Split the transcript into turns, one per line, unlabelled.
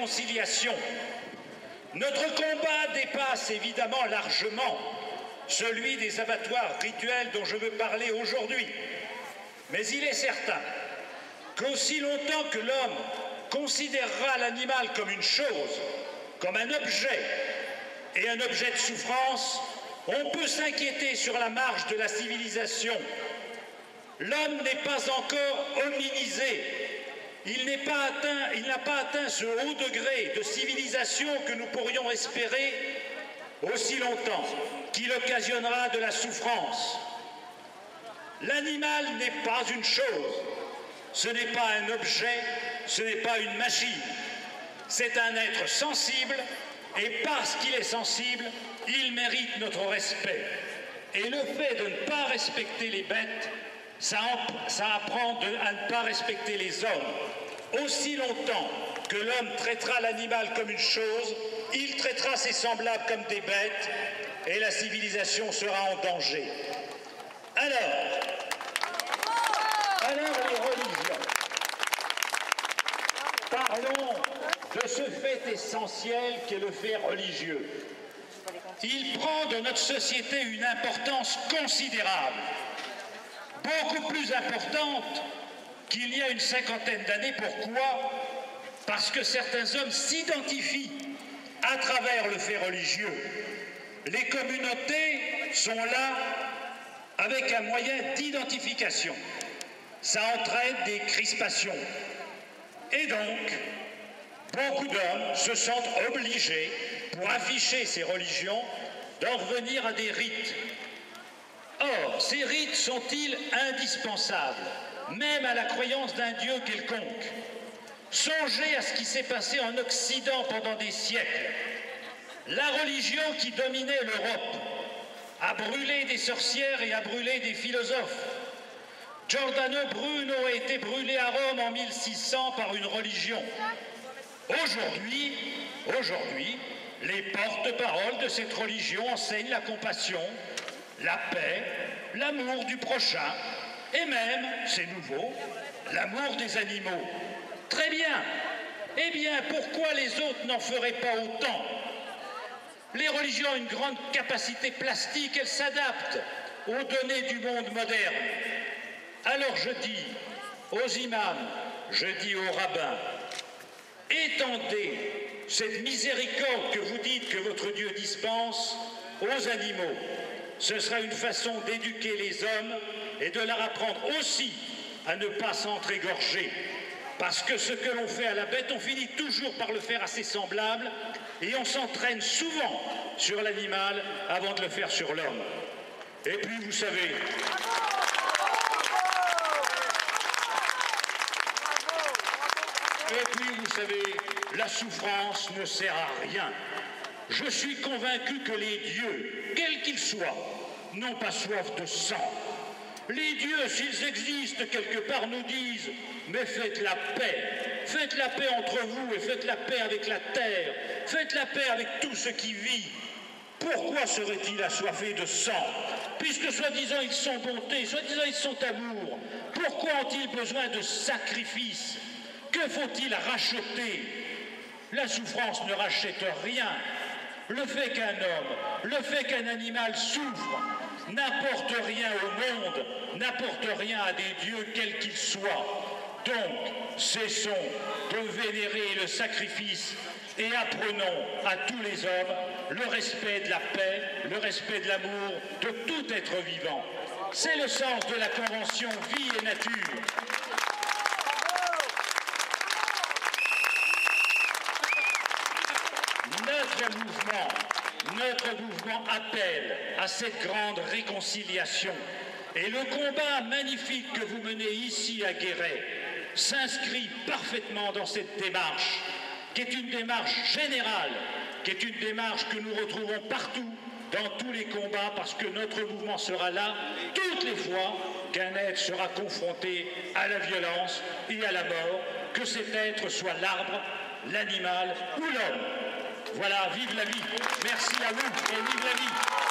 réconciliation. Notre combat dépasse évidemment largement celui des abattoirs rituels dont je veux parler aujourd'hui. Mais il est certain qu'aussi longtemps que l'homme considérera l'animal comme une chose, comme un objet, et un objet de souffrance, on peut s'inquiéter sur la marche de la civilisation. L'homme n'est pas encore hominisé. Il n'a pas atteint ce haut degré de civilisation que nous pourrions espérer aussi longtemps qu'il occasionnera de la souffrance. L'animal n'est pas une chose, ce n'est pas un objet, ce n'est pas une machine. C'est un être sensible et parce qu'il est sensible, il mérite notre respect. Et le fait de ne pas respecter les bêtes, ça apprend à ne pas respecter les hommes. Aussi longtemps que l'homme traitera l'animal comme une chose, il traitera ses semblables comme des bêtes et la civilisation sera en danger. Alors les religions. Parlons de ce fait essentiel qu'est le fait religieux. Il prend dans notre société une importance considérable, beaucoup plus importante qu'il y a une cinquantaine d'années. Pourquoi? Parce que certains hommes s'identifient à travers le fait religieux. Les communautés sont là avec un moyen d'identification. Ça entraîne des crispations. Et donc, beaucoup d'hommes se sentent obligés, pour afficher ces religions, d'en revenir à des rites. Or, ces rites sont-ils indispensables, même à la croyance d'un Dieu quelconque? Songez à ce qui s'est passé en Occident pendant des siècles. La religion qui dominait l'Europe a brûlé des sorcières et a brûlé des philosophes. Giordano Bruno a été brûlé à Rome en 1600 par une religion. Aujourd'hui, les porte-paroles de cette religion enseignent la compassion, la paix, l'amour du prochain et même, c'est nouveau, l'amour des animaux. Très bien. Eh bien, pourquoi les autres n'en feraient pas autant? Les religions ont une grande capacité plastique, elles s'adaptent aux données du monde moderne. Alors je dis aux imams, je dis aux rabbins, étendez cette miséricorde que vous dites que votre Dieu dispense aux animaux. Ce sera une façon d'éduquer les hommes et de leur apprendre aussi à ne pas s'entrégorger. Parce que ce que l'on fait à la bête, on finit toujours par le faire à ses semblables et on s'entraîne souvent sur l'animal avant de le faire sur l'homme. Et puis vous savez... la souffrance ne sert à rien. Je suis convaincu que les dieux, quels qu'ils soient, n'ont pas soif de sang. Les dieux, s'ils existent quelque part, nous disent « Mais faites la paix entre vous et faites la paix avec la terre, faites la paix avec tout ce qui vit. » Pourquoi seraient-ils assoiffés de sang? Puisque soi-disant ils sont bonté, soi-disant ils sont amour, pourquoi ont-ils besoin de sacrifices? Que faut-il racheter? La souffrance ne rachète rien. Le fait qu'un homme, le fait qu'un animal souffre, n'apporte rien au monde, n'apporte rien à des dieux quels qu'ils soient. Donc, cessons de vénérer le sacrifice et apprenons à tous les hommes le respect de la paix, le respect de l'amour de tout être vivant. C'est le sens de la Convention Vie et Nature. Notre mouvement appelle à cette grande réconciliation. Et le combat magnifique que vous menez ici à Guéret s'inscrit parfaitement dans cette démarche, qui est une démarche générale, qui est une démarche que nous retrouvons partout, dans tous les combats, parce que notre mouvement sera là toutes les fois qu'un être sera confronté à la violence et à la mort, que cet être soit l'arbre, l'animal ou l'homme. Voilà, vive la vie. Merci à vous et vive la vie.